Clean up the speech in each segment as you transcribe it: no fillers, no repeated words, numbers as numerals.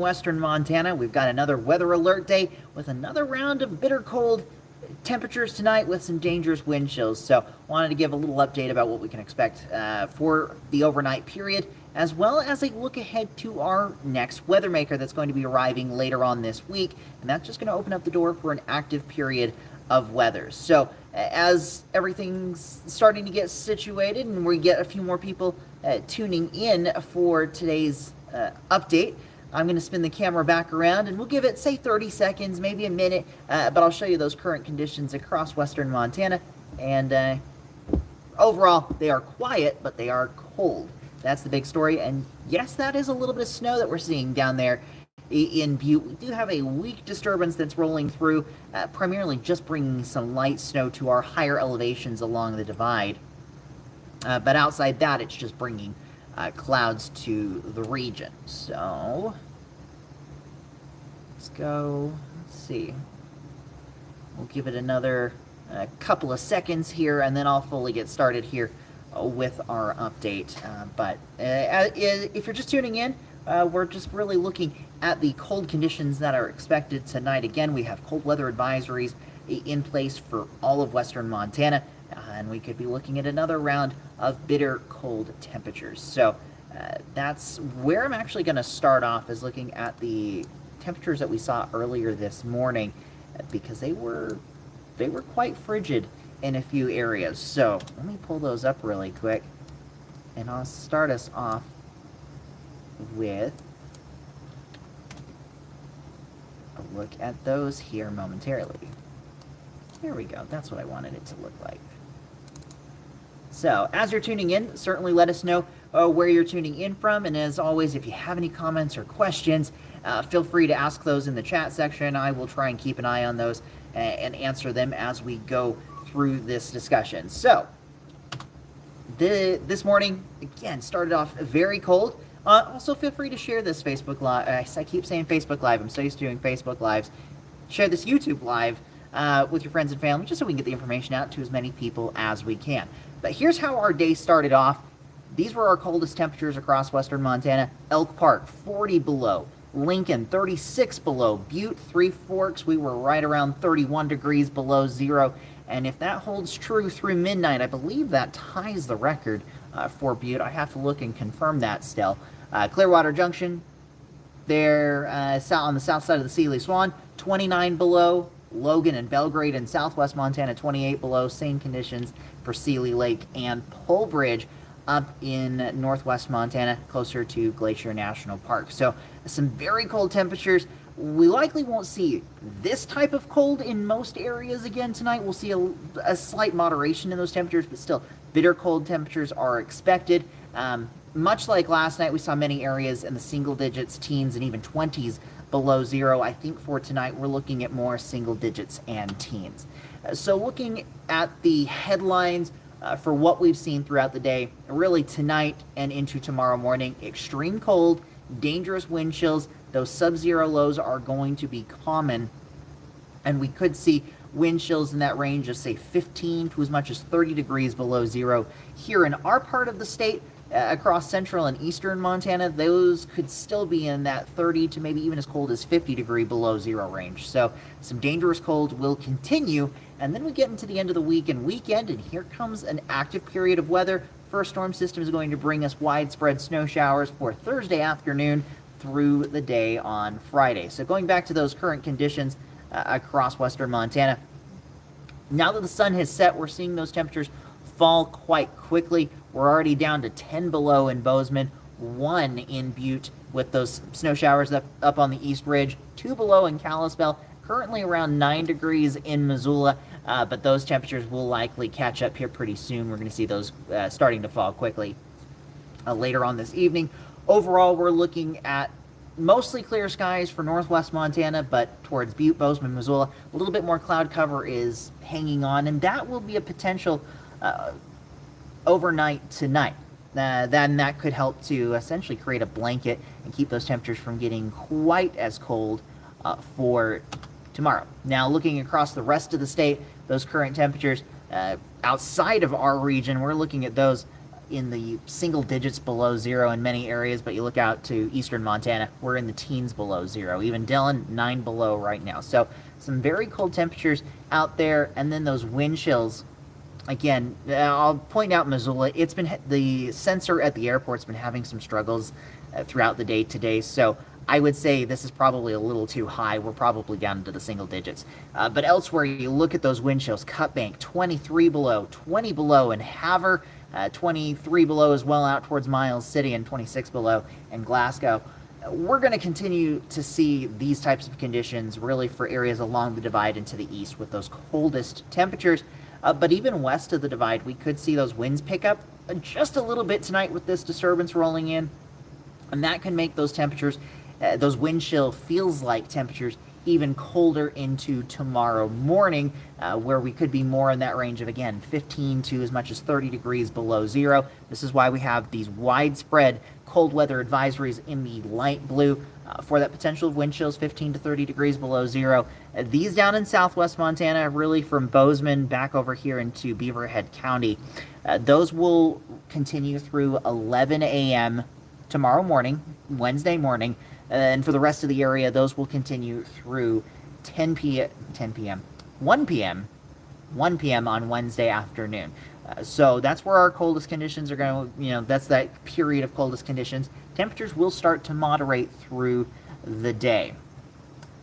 western Montana. We've got another weather alert day with another round of bitter cold temperatures tonight with some dangerous wind chills. So wanted to give a little update about what we can expect for the overnight period, as well as a look ahead to our next weather maker that's going to be arriving later on this week. And that's just going to open up the door for an active period of weather. So as everything's starting to get situated and we get a few more people tuning in for today's update, I'm going to spin the camera back around and we'll give it, say, 30 seconds, maybe a minute, but I'll show you those current conditions across western Montana. And overall, they are quiet, but they are cold. That's the big story. And yes, that is a little bit of snow that we're seeing down there in Butte. We do have a weak disturbance that's rolling through, primarily just bringing some light snow to our higher elevations along the divide. But outside that, it's just bringing clouds to the region. So let's go. Let's see. We'll give it another couple of seconds here, and then I'll fully get started here with our update. But if you're just tuning in, we're just really looking at the cold conditions that are expected tonight. Again, we have cold weather advisories in place for all of western Montana, and we could be looking at another round of bitter cold temperatures. So that's where I'm actually going to start off, is looking at the temperatures that we saw earlier this morning, because they were quite frigid in a few areas. So let me pull those up really quick, and I'll start us off with a look at those here momentarily. There we go. That's what I wanted it to look like. So as you're tuning in, certainly let us know where you're tuning in from. And as always, if you have any comments or questions, feel free to ask those in the chat section. I will try and keep an eye on those and answer them as we go through this discussion. So this morning, again, started off very cold. Also, feel free to share this Facebook Live. I keep saying Facebook Live. I'm so used to doing Facebook Lives. Share this YouTube Live with your friends and family, just so we can get the information out to as many people as we can. But here's how our day started off. These were our coldest temperatures across western Montana. Elk Park, 40 below. Lincoln, 36 below. Butte, Three Forks, we were right around 31 degrees below zero. And if that holds true through midnight, I believe that ties the record for Butte. I have to look and confirm that still. Clearwater Junction, there on the south side of the Sealy Swan, 29 below. Logan and Belgrade in southwest Montana, 28 below. Same conditions for Sealy Lake and Polbridge up in northwest Montana, closer to Glacier National Park. So some very cold temperatures. We likely won't see this type of cold in most areas again tonight. We'll see a slight moderation in those temperatures, but still bitter cold temperatures are expected. Much like last night, we saw many areas in the single digits, teens, and even 20s below zero. I think for tonight, we're looking at more single digits and teens. So looking at the headlines for what we've seen throughout the day, really tonight and into tomorrow morning, extreme cold, dangerous wind chills. Those sub-zero lows are going to be common, and we could see wind chills in that range of, say, 15 to as much as 30 degrees below zero. Here in our part of the state, across central and eastern Montana, those could still be in that 30 to maybe even as cold as 50 degree below zero range. So some dangerous cold will continue, and then we get into the end of the week and weekend, and here comes an active period of weather. First storm system is going to bring us widespread snow showers for Thursday afternoon through the day on Friday. So going back to those current conditions across western Montana, now that the sun has set, we're seeing those temperatures fall quite quickly. We're already down to 10 below in Bozeman, 1 in Butte with those snow showers up on the East Ridge, 2 below in Kalispell, currently around 9 degrees in Missoula, but those temperatures will likely catch up here pretty soon. We're going to see those starting to fall quickly later on this evening. Overall, we're looking at mostly clear skies for northwest Montana, but towards Butte, Bozeman, Missoula, a little bit more cloud cover is hanging on, and that will be a potential overnight tonight. Then that could help to essentially create a blanket and keep those temperatures from getting quite as cold for tomorrow. Now, looking across the rest of the state, those current temperatures outside of our region, we're looking at those in the single digits below zero in many areas, but you look out to eastern Montana, we're in the teens below zero. Even Dillon, 9 below right now. So some very cold temperatures out there, and then those wind chills. Again, I'll point out Missoula. It's been the sensor at the airport's been having some struggles throughout the day today. So I would say this is probably a little too high. We're probably down into the single digits. But elsewhere, you look at those wind chills. Cut Bank, 23 below, 20 below in Havre, 23 below as well out towards Miles City, and 26 below in Glasgow. We're going to continue to see these types of conditions really for areas along the divide and to the east with those coldest temperatures. But even west of the divide, we could see those winds pick up just a little bit tonight with this disturbance rolling in. And that can make those temperatures, those wind chill feels like temperatures, even colder into tomorrow morning, where we could be more in that range of, again, 15 to as much as 30 degrees below zero. This is why we have these widespread cold weather advisories in the light blue for that potential of wind chills 15 to 30 degrees below zero. These down in southwest Montana, really from Bozeman back over here into Beaverhead County, those will continue through 11 a.m. tomorrow morning, Wednesday morning, and for the rest of the area, those will continue through 1 p.m. on Wednesday afternoon. So that's where our coldest conditions are going to, that's that period of coldest conditions. Temperatures will start to moderate through the day.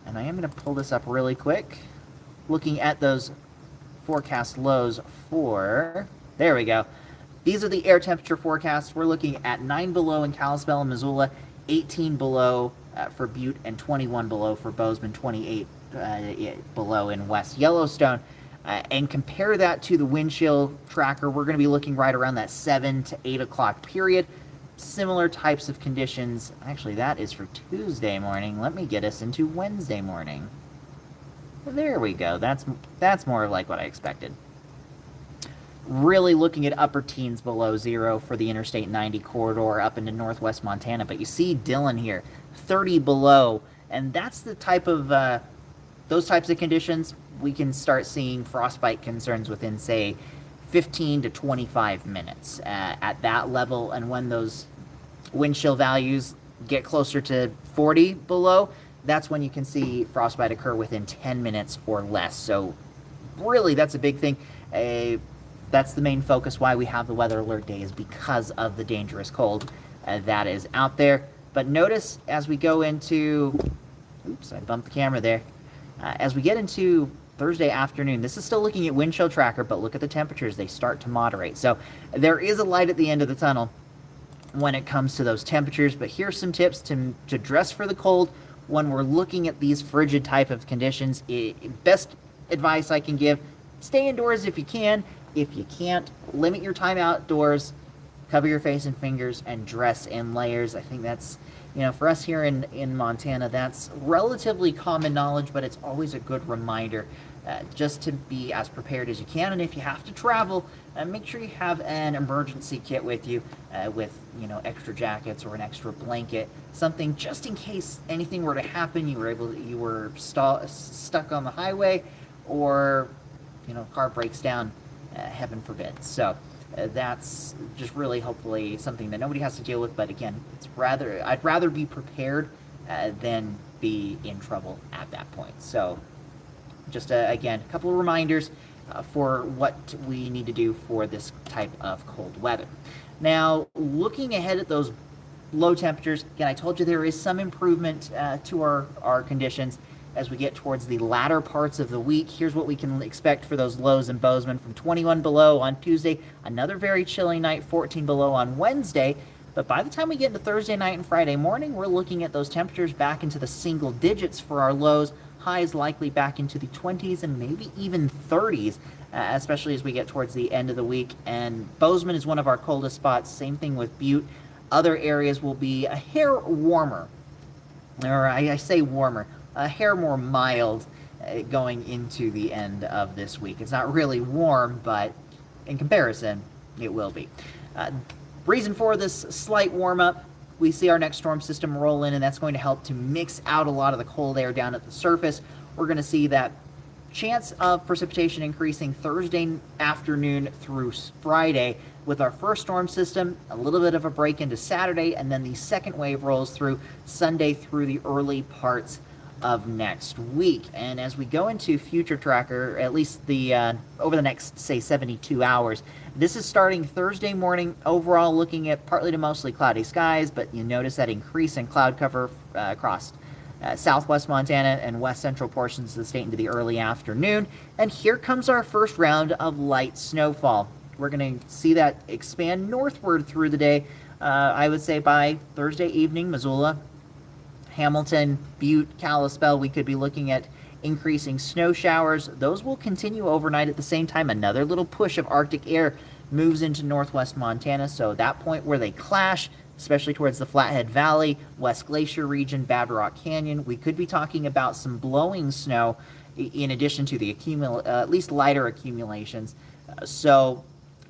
And I am going to pull this up really quick, looking at those forecast lows for, there we go. These are the air temperature forecasts. We're looking at 9 below in Kalispell and Missoula, 18 below for Butte, and 21 below for Bozeman, 28 below in West Yellowstone. And compare that to the wind chill tracker, we're going to be looking right around that 7 to 8 o'clock period. Similar types of conditions. Actually, that is for Tuesday morning. Let me get us into Wednesday morning. There we go. That's more like what I expected. Really looking at upper teens below zero for the Interstate 90 corridor up into northwest Montana. But you see Dillon here, 30 below. And that's the type of, those types of conditions, we can start seeing frostbite concerns within, say, 15 to 25 minutes at that level. And when those wind chill values get closer to 40 below, that's when you can see frostbite occur within 10 minutes or less. So really, that's a big thing. That's the main focus why we have the weather alert day, is because of the dangerous cold that is out there. But notice as we go into, oops, I bumped the camera there. As we get into Thursday afternoon, this is still looking at wind chill tracker, but look at the temperatures. They start to moderate. So there is a light at the end of the tunnel when it comes to those temperatures. But here's some tips to dress for the cold when we're looking at these frigid type of conditions. Best advice I can give, stay indoors if you can. If you can't, limit your time outdoors, cover your face and fingers, and dress in layers. I think that's, for us here in Montana, that's relatively common knowledge, but it's always a good reminder just to be as prepared as you can. And if you have to travel, make sure you have an emergency kit with you with, extra jackets or an extra blanket, something just in case anything were to happen, you were stuck on the highway, or, car breaks down, heaven forbid. So that's just really hopefully something that nobody has to deal with. But again, I'd rather be prepared than be in trouble at that point. So just again, a couple of reminders for what we need to do for this type of cold weather. Now, looking ahead at those low temperatures, again, I told you there is some improvement to our conditions as we get towards the latter parts of the week. Here's what we can expect for those lows in Bozeman, from 21 below on Tuesday, another very chilly night, 14 below on Wednesday. But by the time we get into Thursday night and Friday morning, we're looking at those temperatures back into the single digits for our lows. Highs likely back into the 20s and maybe even 30s, especially as we get towards the end of the week. And Bozeman is one of our coldest spots. Same thing with Butte. Other areas will be a hair warmer, or I say warmer, a hair more mild going into the end of this week. It's not really warm, but in comparison, it will be. Reason for this slight warm-up, we see our next storm system roll in, and that's going to help to mix out a lot of the cold air down at the surface. We're going to see that Chance of precipitation increasing Thursday afternoon through Friday, with our first storm system, a little bit of a break into Saturday, and then the second wave rolls through Sunday through the early parts of next week. And as we go into future tracker, at least the over the next, say, 72 hours, this is starting Thursday morning, overall looking at partly to mostly cloudy skies, but you notice that increase in cloud cover across southwest Montana and west central portions of the state into the early afternoon. And here comes our first round of light snowfall. We're going to see that expand northward through the day. I would say by Thursday evening, Missoula, Hamilton, Butte, Kalispell, we could be looking at increasing snow showers. Those will continue overnight. At the same time, another little push of Arctic air moves into northwest Montana, so that point where they clash, especially towards the Flathead Valley, West Glacier region, Bad Rock Canyon, we could be talking about some blowing snow in addition to the at least lighter accumulations. So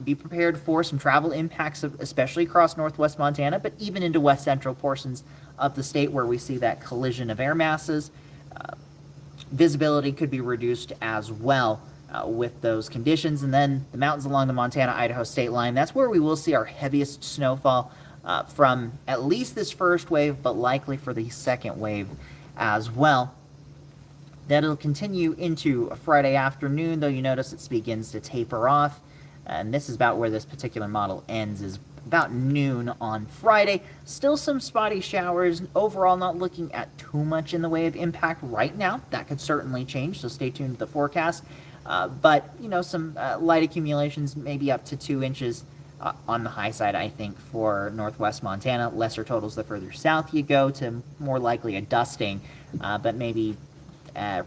be prepared for some travel impacts, especially across northwest Montana, but even into west central portions of the state where we see that collision of air masses. Visibility could be reduced as well with those conditions. And then the mountains along the Montana-Idaho state line, that's where we will see our heaviest snowfall from at least this first wave, but likely for the second wave as well. That'll continue into Friday afternoon, though you notice it begins to taper off. And this is about where this particular model ends, is about noon on Friday. Still some spotty showers. Overall, not looking at too much in the way of impact right now. That could certainly change, so stay tuned to the forecast. But, you know, some light accumulations, maybe up to 2 inches on the high side, I think, for northwest Montana. Lesser totals the further south you go, to more likely a dusting, but maybe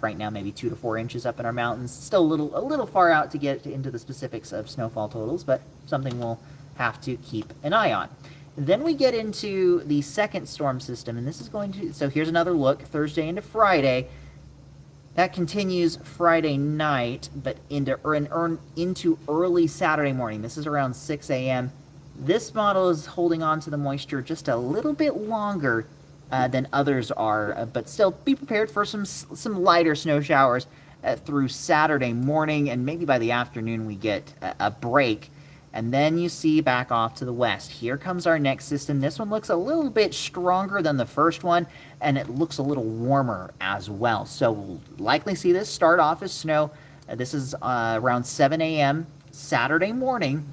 right now maybe 2 to 4 inches up in our mountains. Still a little far out to get into the specifics of snowfall totals, but something we'll have to keep an eye on. Then we get into the second storm system, and this is going to, so here's another look, Thursday into Friday. That continues Friday night, but into early Saturday morning. This is around 6 a.m. This model is holding on to the moisture just a little bit longer than others are, but still be prepared for some lighter snow showers through Saturday morning, and maybe by the afternoon we get a break. And then you see back off to the west. Here comes our next system. This one looks a little bit stronger than the first one, and it looks a little warmer as well. So we'll likely see this start off as snow. This is around 7 a.m. Saturday morning.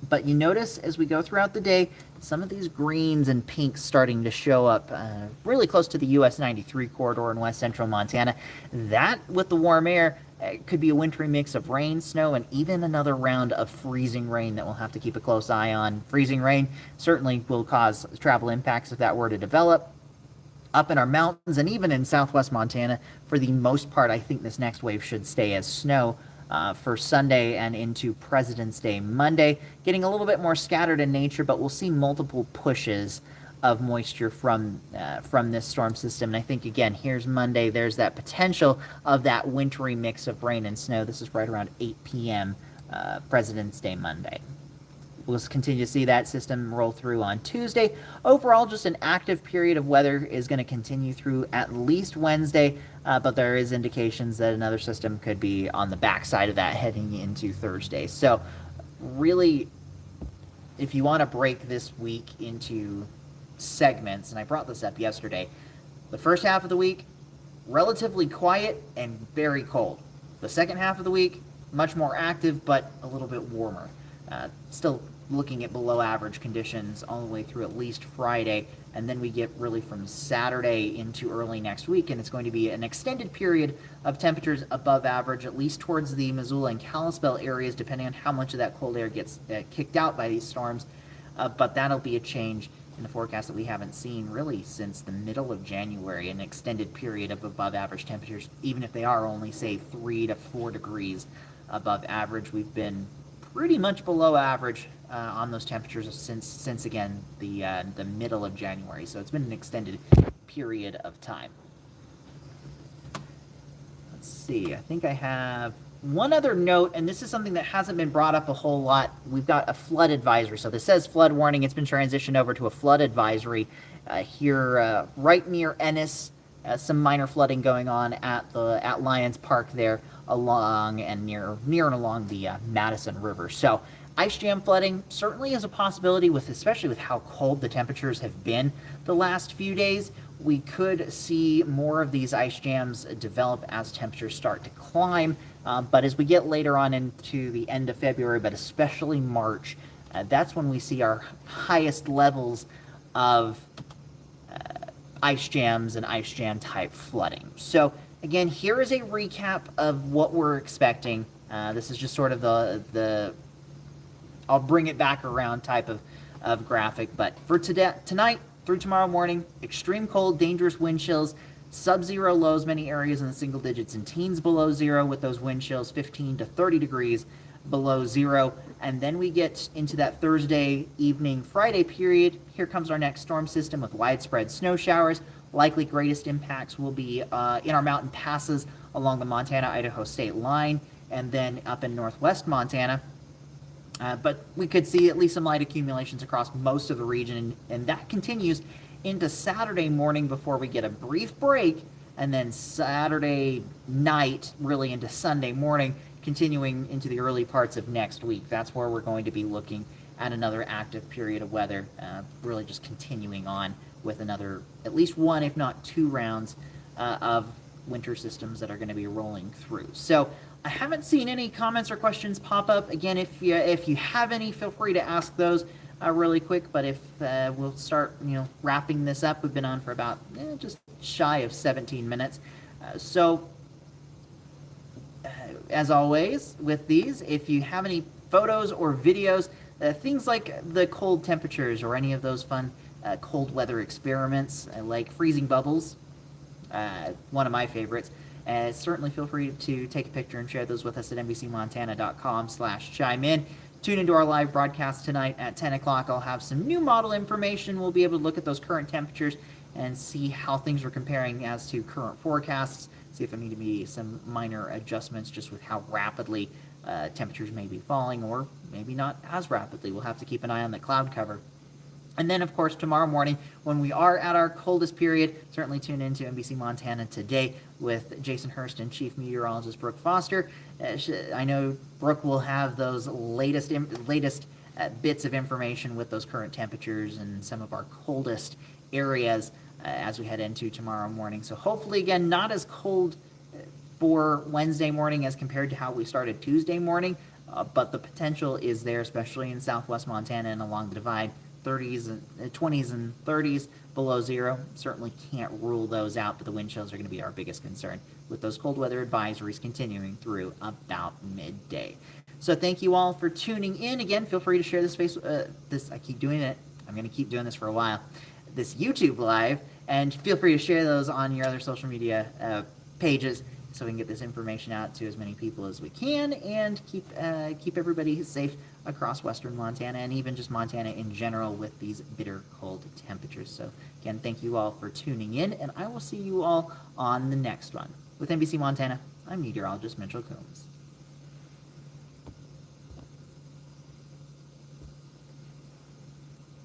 But you notice as we go throughout the day, some of these greens and pinks starting to show up really close to the US 93 corridor in west central Montana. That, with the warm air, could be a wintry mix of rain, snow, and even another round of freezing rain that we'll have to keep a close eye on. Freezing rain certainly will cause travel impacts if that were to develop. Up in our mountains and even in southwest Montana, for the most part, I think this next wave should stay as snow for Sunday and into President's Day Monday. Getting a little bit more scattered in nature, but we'll see multiple pushes of moisture from this storm system. And I think, again, here's Monday. There's that potential of that wintry mix of rain and snow. This is right around 8 p.m. President's Day Monday. We'll continue to see that system roll through on Tuesday. Overall, just an active period of weather is going to continue through at least Wednesday, but there is indications that another system could be on the backside of that heading into Thursday. So really, if you want to break this week into segments, and I brought this up yesterday, the first half of the week, relatively quiet and very cold. The second half of the week, much more active, but a little bit warmer. Still looking at below average conditions all the way through at least Friday, and then we get really from Saturday into early next week, and it's going to be an extended period of temperatures above average, at least towards the Missoula and Kalispell areas, depending on how much of that cold air gets kicked out by these storms. But that'll be a change in the forecast that we haven't seen really since the middle of January, an extended period of above average temperatures, even if they are only, say, 3 to 4 degrees above average. We've been pretty much below average on those temperatures since again the middle of January. So it's been an extended period of time. Let's see. I think I have one other note, and this is something that hasn't been brought up a whole lot. We've got a flood advisory. So this says flood warning. It's been transitioned over to a flood advisory here right near Ennis, some minor flooding going on at Lions Park there along and near and along the Madison River. So ice jam flooding certainly is a possibility, especially with how cold the temperatures have been the last few days. We could see more of these ice jams develop as temperatures start to climb. But as we get later on into the end of February, but especially March, that's when we see our highest levels of ice jams and ice jam type flooding. So again, here is a recap of what we're expecting. This is just sort of the I'll bring it back around type of graphic. But for tonight through tomorrow morning, extreme cold, dangerous wind chills, sub-zero lows, many areas in the single digits, and teens below zero with those wind chills 15 to 30 degrees below zero. And then we get into that Thursday evening, Friday period. Here comes our next storm system with widespread snow showers. Likely greatest impacts will be in our mountain passes along the Montana-Idaho state line and then up in northwest Montana. But we could see at least some light accumulations across most of the region, and that continues into Saturday morning before we get a brief break, and then Saturday night really into Sunday morning, continuing into the early parts of next week. That's where we're going to be looking at another active period of weather, really just continuing on with another, at least one, if not two rounds of winter systems that are going to be rolling through. So I haven't seen any comments or questions pop up. Again, if you have any, feel free to ask those really quick. But if we'll start, wrapping this up. We've been on for about just shy of 17 minutes. So as always with these, if you have any photos or videos, things like the cold temperatures or any of those fun cold weather experiments like freezing bubbles, one of my favorites, certainly feel free to take a picture and share those with us at nbcmontana.com/chime-in. Tune into our live broadcast tonight at 10 o'clock. I'll have some new model information. We'll be able to look at those current temperatures and see how things are comparing as to current forecasts, see if there need to be some minor adjustments just with how rapidly temperatures may be falling, or maybe not as rapidly. We'll have to keep an eye on the cloud cover. And then, of course, tomorrow morning, when we are at our coldest period, certainly tune into NBC Montana Today with Jason Hurst and Chief Meteorologist Brooke Foster. I know Brooke will have those latest bits of information with those current temperatures and some of our coldest areas as we head into tomorrow morning. So hopefully, again, not as cold for Wednesday morning as compared to how we started Tuesday morning, but the potential is there, especially in southwest Montana and along the divide. 30s and 20s and 30s below zero. Certainly can't rule those out, but the wind chills are going to be our biggest concern with those cold weather advisories continuing through about midday. So thank you all for tuning in. Again, feel free to share this I keep doing it. I'm going to keep doing this for a while. This YouTube live, and feel free to share those on your other social media pages so we can get this information out to as many people as we can and keep everybody safe across western Montana and even just Montana in general with these bitter cold temperatures. So again, thank you all for tuning in, and I will see you all on the next one. With NBC Montana, I'm meteorologist Mitchell Coombs.